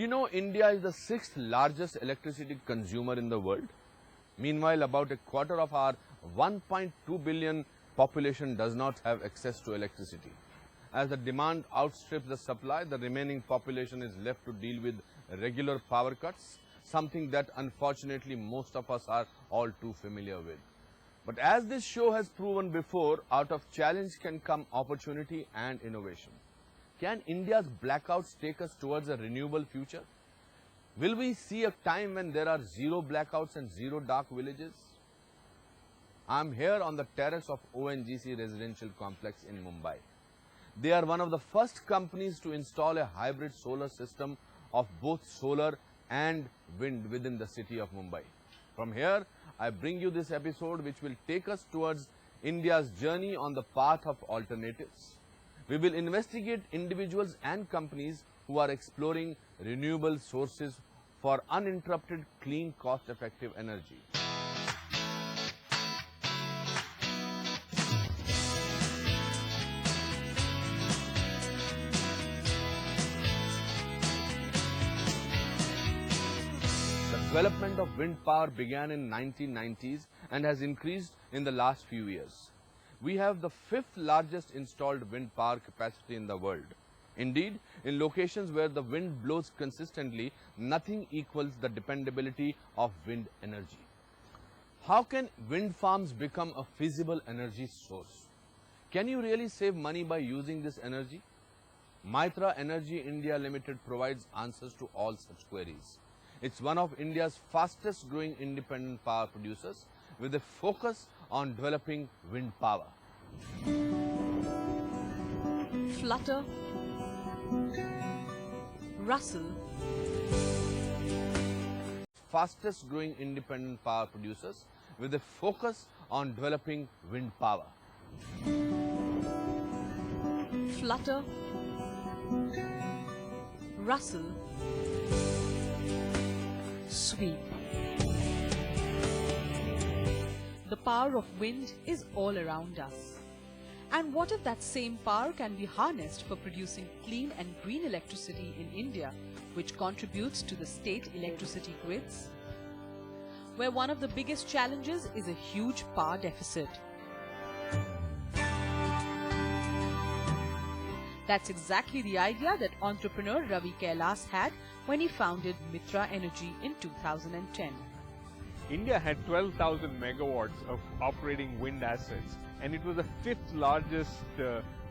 know India is the 6th largest electricity consumer in the world? Meanwhile, about a quarter of our 1.2 billion population does not have access to electricity. As the demand outstrips the supply, the remaining population is left to deal with regular power cuts, something that unfortunately most of us are all too familiar with. But as this show has proven before, out of challenge can come opportunity and innovation. Can India's blackouts take us towards a renewable future? Will we see a time when there are zero blackouts and zero dark villages? I am here on the terrace of ONGC residential complex in Mumbai. They are one of the first companies to install a hybrid solar system of both solar and wind within the city of Mumbai. From here, I bring you this episode which will take us towards India's journey on the path of alternatives. We will investigate individuals and companies who are exploring renewable sources for uninterrupted, clean, cost-effective energy. The development of wind power began in 1990s and has increased in the last few years. We have the 5th largest installed wind power capacity in the world. Indeed, in locations where the wind blows consistently, nothing equals the dependability of wind energy. How can wind farms become a feasible energy source? Can you really save money by using this energy? Mytrah Energy India Limited provides answers to all such queries. It's one of India's fastest growing independent power producers with a focus on developing wind power. Flutter, rustle, fastest growing independent power producers with a focus on developing wind power. flutter, rustle, sweep. The power of wind is all around us. And what if that same power can be harnessed for producing clean and green electricity in India, which contributes to the state electricity grids? Where one of the biggest challenges is a huge power deficit. That's exactly the idea that entrepreneur Ravi Kailas had when he founded Mytrah Energy in 2010. India had 12,000 megawatts of operating wind assets, and it was the 5th largest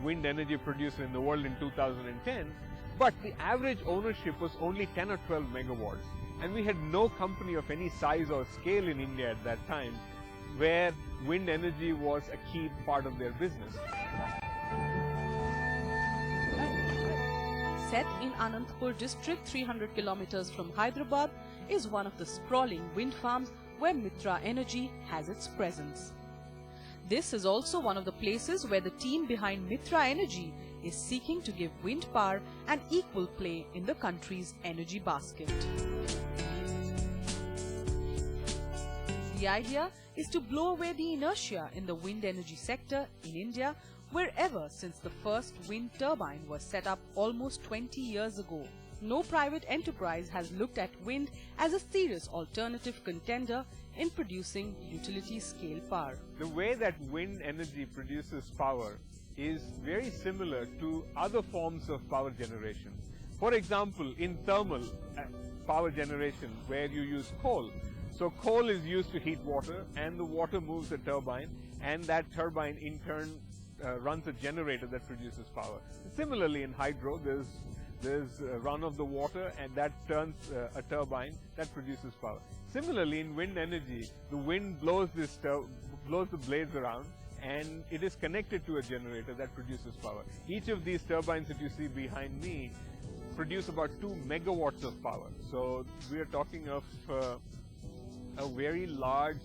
wind energy producer in the world in 2010, but the average ownership was only 10 or 12 megawatts, and we had no company of any size or scale in India at that time where wind energy was a key part of their business. Set in Anantapur district, 300 kilometers from Hyderabad, is one of the sprawling wind farms where Mytrah Energy has its presence. This is also one of the places where the team behind Mytrah Energy is seeking to give wind power an equal play in the country's energy basket. The idea is to blow away the inertia in the wind energy sector in India, wherever since the first wind turbine was set up almost 20 years ago. No private enterprise has looked at wind as a serious alternative contender in producing utility-scale power. The way that wind energy produces power is very similar to other forms of power generation. For example, in thermal power generation where you use coal. So coal is used to heat water, and the water moves the turbine, and that turbine in turn runs a generator that produces power. Similarly, in hydro, there's a run of the water, and that turns a turbine that produces power. Similarly, in wind energy, the wind blows the blades around, and it is connected to a generator that produces power. Each of these turbines that you see behind me produce about 2 megawatts of power. So we are talking of a very large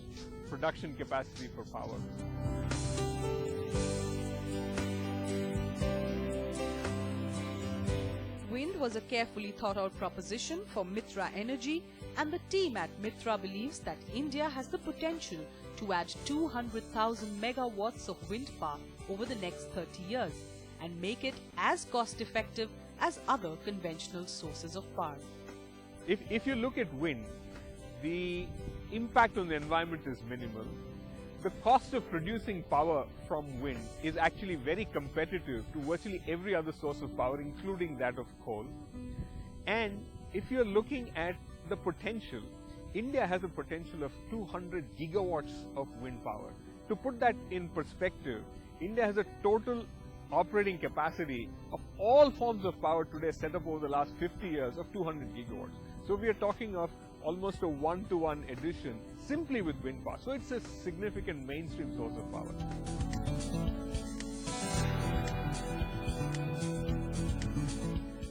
production capacity for power. Wind was a carefully thought out proposition for Mytrah Energy, and the team at Mytrah believes that India has the potential to add 200,000 megawatts of wind power over the next 30 years and make it as cost effective as other conventional sources of power. If you look at wind, the impact on the environment is minimal. The cost of producing power from wind is actually very competitive to virtually every other source of power, including that of coal. And if you're looking at the potential, India has a potential of 200 gigawatts of wind power. To put that in perspective, India has a total operating capacity of all forms of power today set up over the last 50 years of 200 gigawatts. So we are talking of almost a one-to-one addition simply with wind power. So it's a significant mainstream source of power.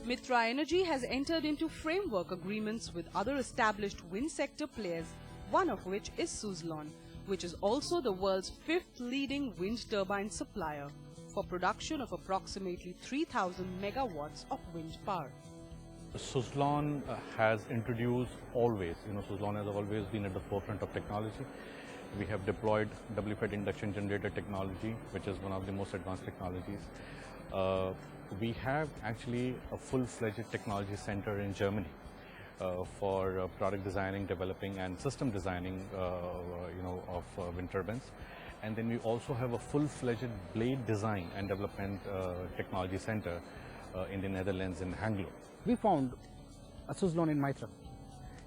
Mitra Energy has entered into framework agreements with other established wind sector players, one of which is Suzlon, which is also the world's fifth leading wind turbine supplier, for production of approximately 3,000 megawatts of wind power. Suzlon has introduced always, Suzlon has always been at the forefront of technology. We have deployed double-fed induction generator technology, which is one of the most advanced technologies. We have actually a full-fledged technology center in Germany for product designing, developing, and system designing, of wind turbines. And then we also have a full-fledged blade design and development technology center in the Netherlands, in Hengelo. We found a Suzlon in Mitra.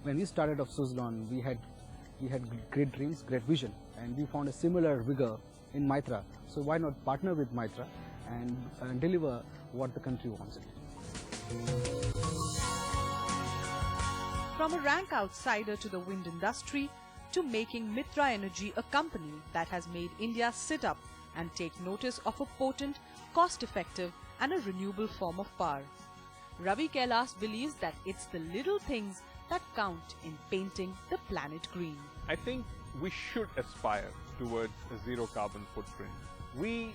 When we started off Suzlon, we had great dreams, great vision, and we found a similar vigor in Mitra. So why not partner with Mitra and deliver what the country wants? From a rank outsider to the wind industry, to making Mitra Energy a company that has made India sit up and take notice of a potent, cost-effective and a renewable form of power. Ravi Kailas believes that it's the little things that count in painting the planet green. I think we should aspire towards a zero carbon footprint. We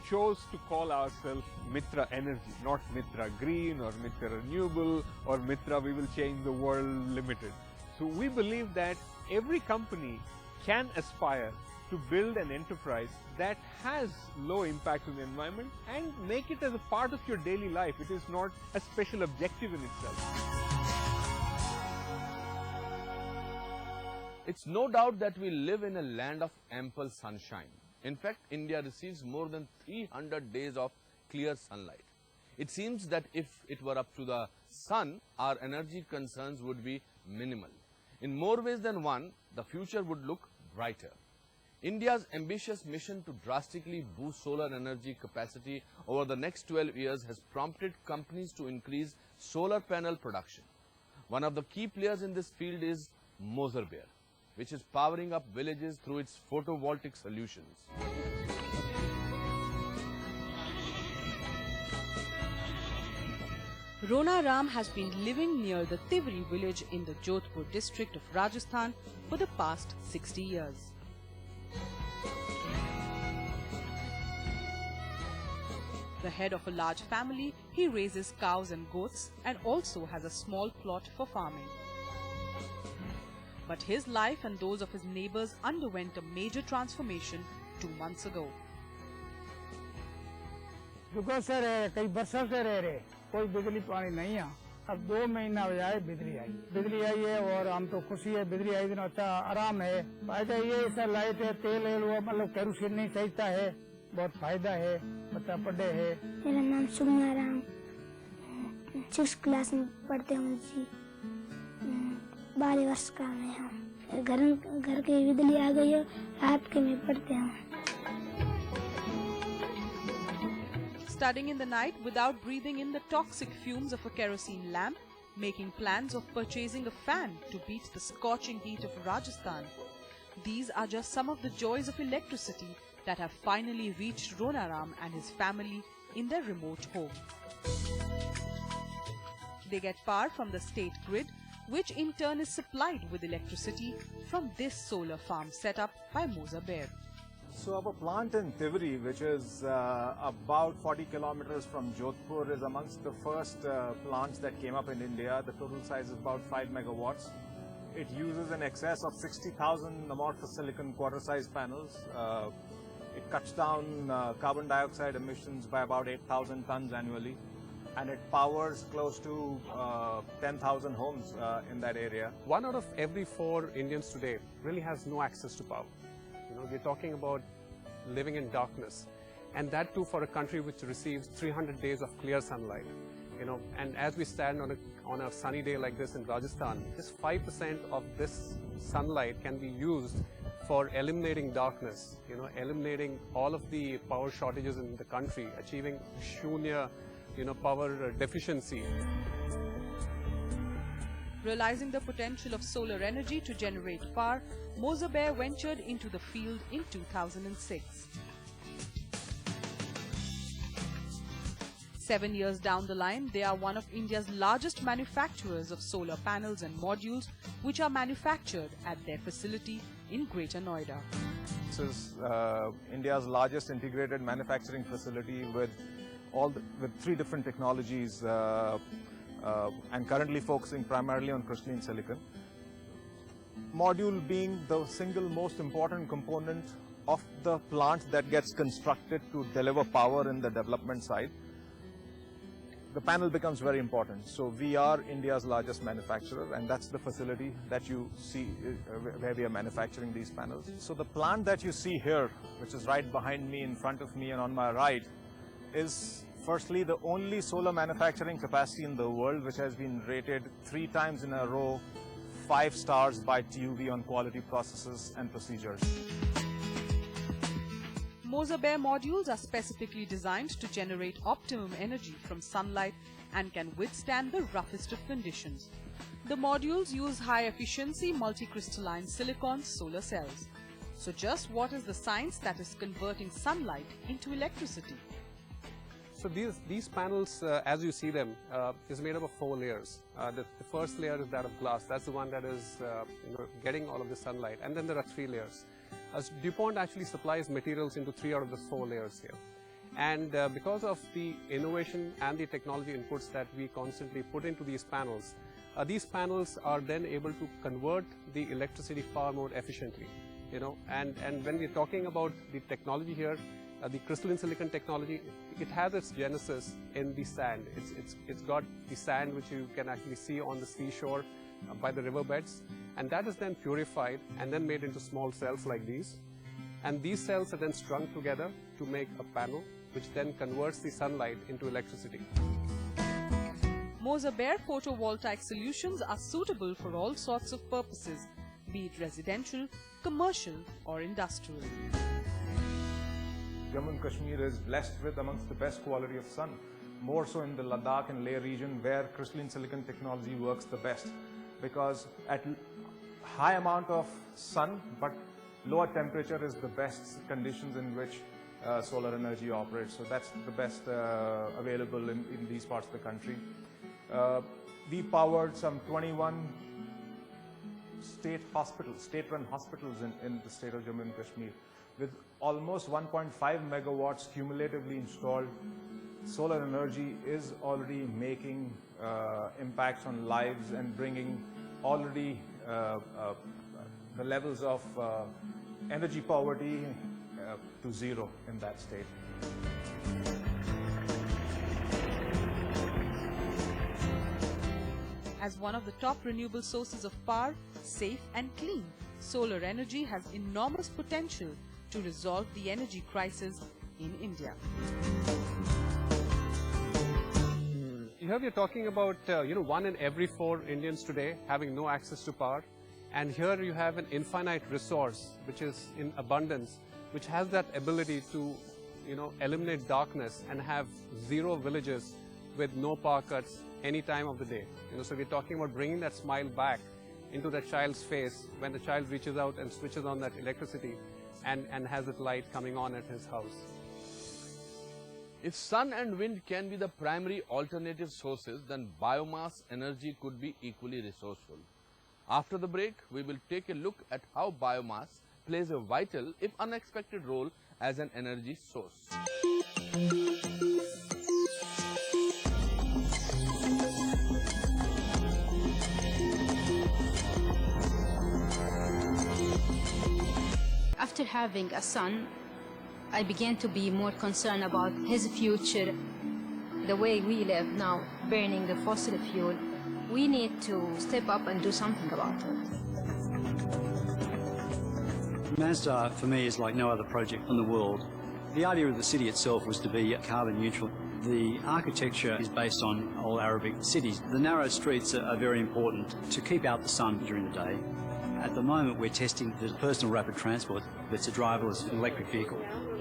chose to call ourselves Mitra Energy, not Mitra Green or Mitra Renewable or Mitra We Will Change the World Limited. So we believe that every company can aspire to build an enterprise that has low impact on the environment and make it as a part of your daily life. It is not a special objective in itself. It's no doubt that we live in a land of ample sunshine. In fact, India receives more than 300 days of clear sunlight. It seems that if it were up to the sun, our energy concerns would be minimal. In more ways than one, the future would look brighter. India's ambitious mission to drastically boost solar energy capacity over the next 12 years has prompted companies to increase solar panel production. One of the key players in this field is Moser Beer, which is powering up villages through its photovoltaic solutions. Rona Ram has been living near the Tivri village in the Jodhpur district of Rajasthan for the past 60 years. The head of a large family, he raises cows and goats and also has a small plot for farming. But his life and those of his neighbors underwent a major transformation 2 months ago. दुकान से रहे कई बरसों से रह रहे कोई बिजली पानी नहीं है अब 2 महीना हो जाए बिजली आई है और हम तो खुशी है बिजली आई दिन अच्छा आराम है फायदा ये इसका लाइट है तेल है वो मतलब केरोसिन नहीं चाहिए है बहुत फायदा है बच्चा पढ़े है मेरा नाम सुगना राम 6 क्लास में पढ़ते हूँ जी 12 वर्ष का मैं हूँ घर की बिजली आ गई है रात के में पढ़ते हूँ Studying in the night without breathing in the toxic fumes of a kerosene lamp, making plans of purchasing a fan to beat the scorching heat of Rajasthan. These are just some of the joys of electricity that have finally reached Rona Ram and his family in their remote home. They get power from the state grid, which in turn is supplied with electricity from this solar farm set up by Moser Beer. So our plant in Tivri, which is about 40 kilometers from Jodhpur, is amongst the first plants that came up in India. The total size is about 5 megawatts. It uses in excess of 60,000 amorphous silicon quarter-size panels. It cuts down carbon dioxide emissions by about 8,000 tons annually. and it powers close to 10,000 homes in that area. 1 out of every 4 Indians today really has no access to power. We're talking about living in darkness, and that too for a country which receives 300 days of clear sunlight. And as we stand on a sunny day like this in Rajasthan, just 5% of this sunlight can be used for eliminating darkness, eliminating all of the power shortages in the country, achieving shunya, power deficiency. Realizing the potential of solar energy to generate power, Mozaber ventured into the field in 2006. 7 years down the line, they are one of India's largest manufacturers of solar panels and modules, which are manufactured at their facility in Greater Noida. This is India's largest integrated manufacturing facility with 3 different technologies and currently focusing primarily on crystalline silicon. Module being the single most important component of the plant that gets constructed to deliver power in the development side. The panel becomes very important. So we are India's largest manufacturer, and that's the facility that you see where we are manufacturing these panels. So the plant that you see here, which is right behind me, in front of me and on my right, is firstly the only solar manufacturing capacity in the world which has been rated 3 times in a row 5 stars by TUV on quality processes and procedures. Mozaber modules are specifically designed to generate optimum energy from sunlight and can withstand the roughest of conditions. The modules use high-efficiency multicrystalline silicon solar cells. So just what is the science that is converting sunlight into electricity? So these panels, as you see them, is made up of 4 layers. The first layer is that of glass. That's the one that is getting all of the sunlight. And then there are 3 layers. DuPont actually supplies materials into 3 out of the 4 layers here. And because of the innovation and the technology inputs that we constantly put into these panels are then able to convert the electricity far more efficiently. And when we're talking about the technology here, the crystalline silicon technology, it has its genesis in the sand. It's got the sand which you can actually see on the seashore by the riverbeds, and that is then purified and then made into small cells like these. And these cells are then strung together to make a panel, which then converts the sunlight into electricity. Mozaber photovoltaic solutions are suitable for all sorts of purposes, be it residential, commercial or industrial. Jammu and Kashmir is blessed with amongst the best quality of sun, more so in the Ladakh and Leh region where crystalline silicon technology works the best, because at high amount of sun but lower temperature is the best conditions in which solar energy operates. So that's the best available in these parts of the country. We powered some 21 state-run hospitals in the state of Jammu and Kashmir with almost 1.5 megawatts cumulatively installed. Solar energy is already making impacts on lives and bringing already the levels of energy poverty to 0 in that state. As one of the top renewable sources of power, safe and clean, solar energy has enormous potential to resolve the energy crisis in India. Here we are talking about 1 in every 4 Indians today having no access to power, and here you have an infinite resource which is in abundance, which has that ability to eliminate darkness and have 0 villages with no power cuts any time of the day. So we're talking about bringing that smile back into that child's face when the child reaches out and switches on that electricity and has that light coming on at his house. If sun and wind can be the primary alternative sources, then biomass energy could be equally resourceful. After the break, we will take a look at how biomass plays a vital, if unexpected, role as an energy source. After having a son, I began to be more concerned about his future the way we live now, burning the fossil fuel, we need to step up and do something about it. Mazda, for me, is like no other project in the world. The idea of the city itself was to be carbon neutral. The architecture is based on old Arabic cities. The narrow streets are very important to keep out the sun during the day. At the moment, we're testing the personal rapid transport. It's a driverless electric vehicle,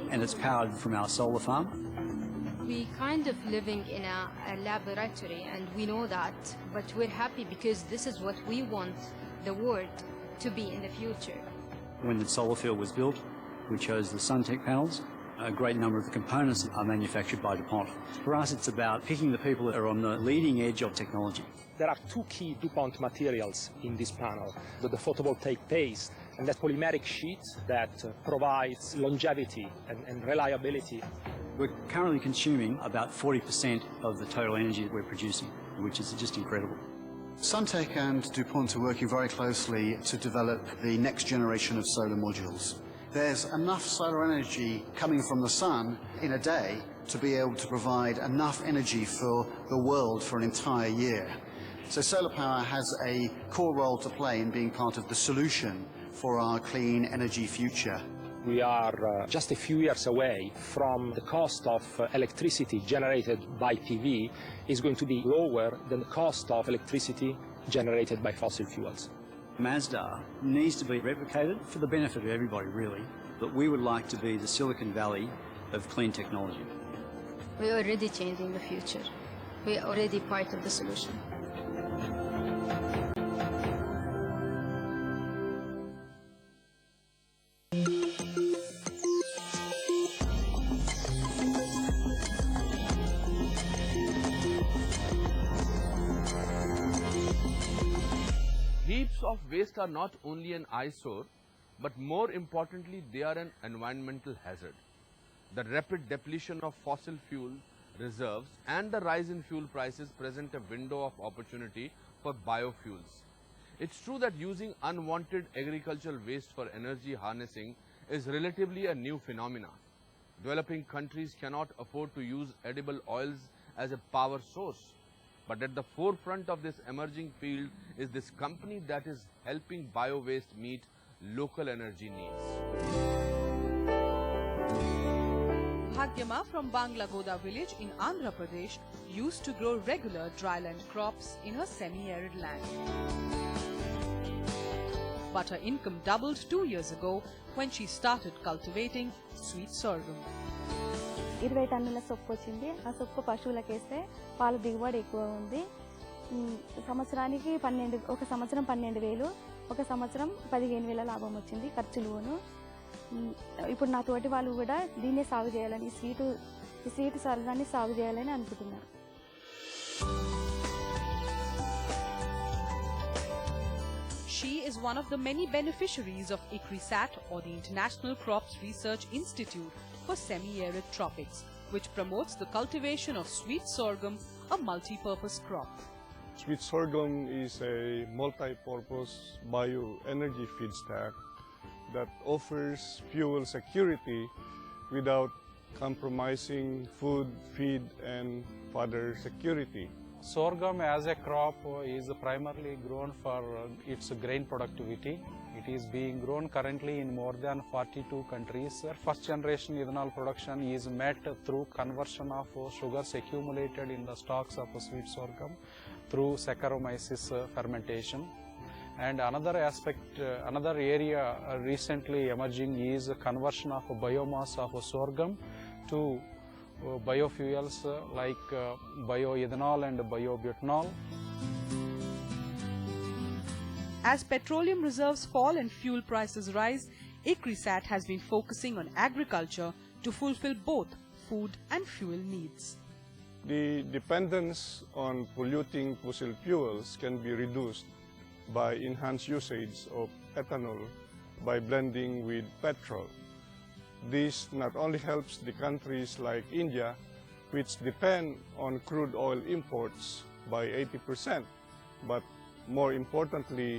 and it's powered from our solar farm. We kind of living in a laboratory, and we know that, but we're happy because this is what we want the world to be in the future. When the solar field was built, we chose the Suntech panels. A great number of the components are manufactured by DuPont. For us, it's about picking the people that are on the leading edge of technology. There are two key DuPont materials in this panel, the photovoltaic paste and that polymeric sheet that provides longevity and reliability. We're currently consuming about 40% of the total energy that we're producing, which is just incredible. Suntech and DuPont are working very closely to develop the next generation of solar modules. There's enough solar energy coming from the sun in a day to be able to provide enough energy for the world for an entire year. So solar power has a core role to play in being part of the solution for our clean energy future. We are just a few years away from the cost of electricity generated by PV is going to be lower than the cost of electricity generated by fossil fuels. Mazda needs to be replicated for the benefit of everybody, really, but we would like to be the Silicon Valley of clean technology. We're already changing the future. We're already part of the solution. Heaps of waste are not only an eyesore, but more importantly, they are an environmental hazard. The rapid depletion of fossil fuel reserves and the rise in fuel prices present a window of opportunity for biofuels. It's true that using unwanted agricultural waste for energy harnessing is relatively a new phenomenon. Developing countries cannot afford to use edible oils as a power source. But at the forefront of this emerging field is this company that is helping bio-waste meet local energy needs. Bhagyama from Banglagoda village in Andhra Pradesh used to grow regular dryland crops in her semi-arid land. But her income doubled 2 years ago when she started cultivating sweet sorghum. 20 టన్నుల సొప్పు వచ్చింది. ఆ సొప్పు పశువులకు వేస్తే పాల దిగుబడి ఎక్కువ ఉంది. సంవత్సరానికి ఒక సంవత్సరం 12,000, ఒక సంవత్సరం 15,000 లాభం వచ్చింది ఖర్చులును. ఇప్పుడు నా తోటి వాళ్ళు కూడా దీన్నే సాగు చేయాలని ఈ స్వీట్ సర్గాన్ని సాగు చేయాలని అనుకుంటున్నారు. She is one of the many beneficiaries of ICRISAT, or the International Crops Research Institute for Semi-Arid Tropics, which promotes the cultivation of sweet sorghum, a multi-purpose crop. Sweet sorghum is a multi-purpose bioenergy feedstock that offers fuel security without compromising food, feed, and fodder security. Sorghum as a crop is primarily grown for its grain productivity. It is being grown currently in more than 42 countries. First generation ethanol production is met through conversion of sugars accumulated in the stalks of sweet sorghum through Saccharomyces fermentation. And another aspect, another area recently emerging is conversion of biomass of sorghum to biofuels like bioethanol and biobutanol. As petroleum reserves fall and fuel prices rise, ICRISAT has been focusing on agriculture to fulfill both food and fuel needs. The dependence on polluting fossil fuels can be reduced by enhanced usage of ethanol by blending with petrol. This not only helps the countries like India, which depend on crude oil imports by 80%, but more importantly,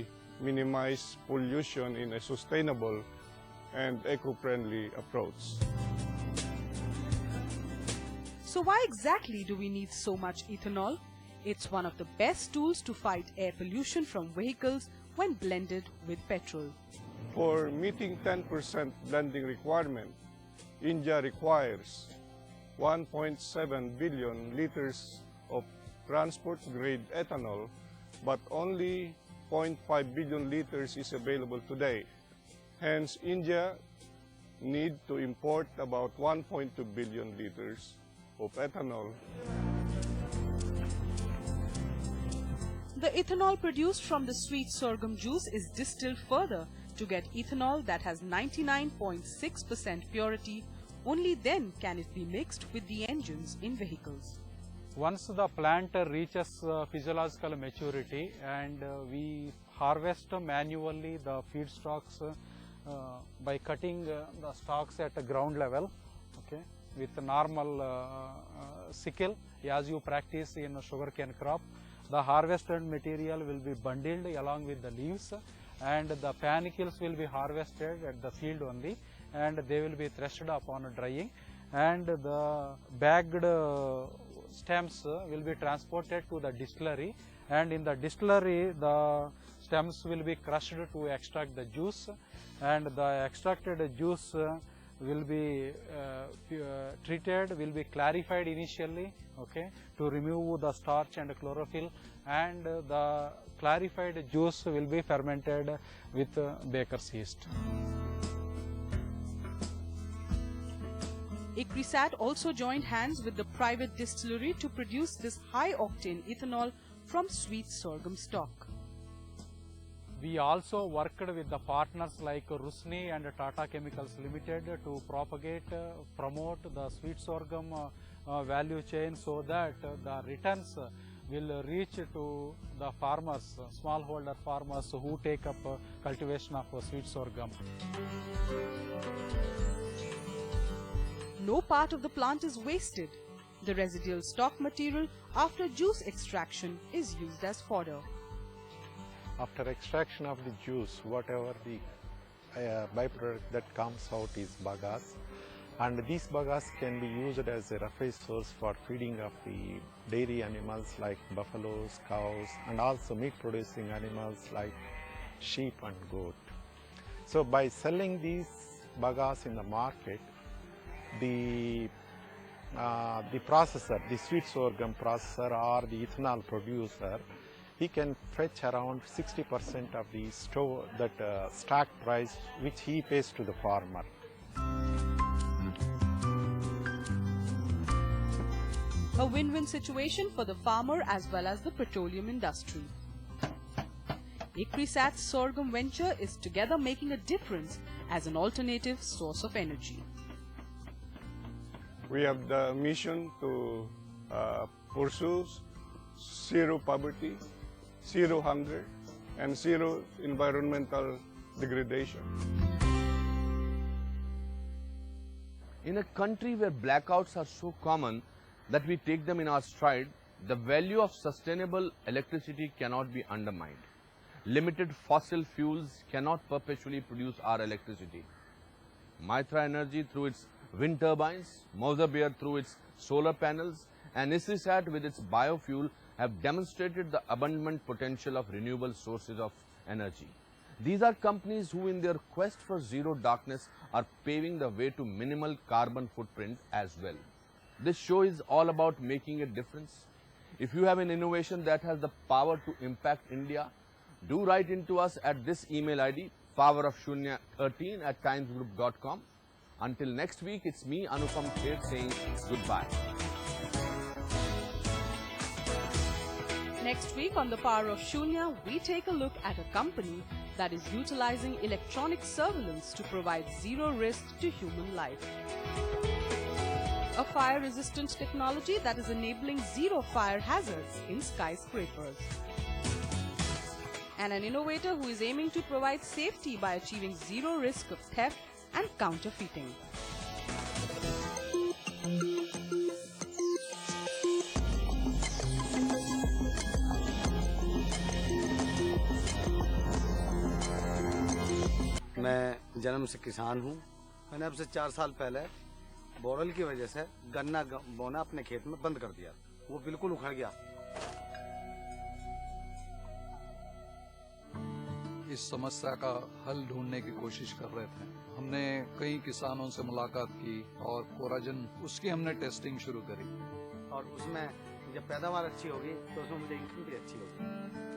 minimize pollution in a sustainable and eco-friendly approach. So why exactly do we need so much ethanol? It's one of the best tools to fight air pollution from vehicles when blended with petrol. For meeting 10% blending requirement, India requires 1.7 billion liters of transport-grade ethanol, but only 0.5 billion liters is available today. Hence, India need to import about 1.2 billion liters of ethanol. The ethanol produced from the sweet sorghum juice is distilled further to get ethanol that has 99.6% purity. Only then can it be mixed with the engines in vehicles. Once the plant reaches physiological maturity and we harvest manually the feedstocks by cutting the stalks at the ground level, okay, with normal sickle as you practice in a sugarcane crop. The harvested material will be bundled along with the leaves, and the panicles will be harvested at the field only, and they will be threshed upon drying, and the bagged stems will be transported to the distillery, and in the distillery the stems will be crushed to extract the juice, and the extracted juice will be treated, will be clarified initially, okay, to remove the starch and chlorophyll, and the clarified juice will be fermented with baker's yeast. ICRISAT also joined hands with the private distillery to produce this high-octane ethanol from sweet sorghum stock. We also worked with the partners like Rusni and Tata Chemicals Limited to propagate, promote the sweet sorghum value chain so that the returns will reach to the farmers, smallholder farmers who take up cultivation of sweet sorghum. No part of the plant is wasted. The residual stock material after juice extraction is used as fodder. After extraction of the juice, whatever the byproduct that comes out is bagasse, and these bagasse can be used as a roughage source for feeding of the dairy animals like buffaloes, cows, and also meat producing animals like sheep and goat. So by selling these bagasse in the market, the processor, the sweet sorghum processor or the ethanol producer, he can fetch around 60% of the stack price which he pays to the farmer. A win-win situation for the farmer as well as the petroleum industry. ICRISAT's sorghum venture is together making a difference as an alternative source of energy. We have the mission to pursue zero poverty, zero hunger, and zero environmental degradation. In a country where blackouts are so common that we take them in our stride, the value of sustainable electricity cannot be undermined. Limited fossil fuels cannot perpetually produce our electricity. Mytra Energy through its wind turbines, Mauser through its solar panels, and ICRISAT with its biofuel have demonstrated the abundant potential of renewable sources of energy. These are companies who in their quest for zero darkness are paving the way to minimal carbon footprint as well. This show is all about making a difference. If you have an innovation that has the power to impact India, do write into us at this email ID, powerofshunya13@timesgroup.com. Until next week, it's me, Anupam Kher, saying goodbye. Next week on The Power of Shunya, we take a look at a company that is utilizing electronic surveillance to provide zero risk to human life. A fire-resistant technology that is enabling zero fire hazards in skyscrapers. And an innovator who is aiming to provide safety by achieving zero risk of theft and counterfeiting. मैं जन्म से किसान हूँ। मैंने अब से 4 साल पहले बोरवेल की वजह से गन्ना बोना अपने खेत में बंद कर दिया, वो बिल्कुल उखड़ गया। इस समस्या का हल ढूंढने की कोशिश कर रहे थे। हमने कई किसानों से मुलाकात की और कोराजन उसकी हमने टेस्टिंग शुरू करी। और उसमें जब पैदावार अच्छी होगी तो उसमें मुझे इनकम भी अच्छी होगी।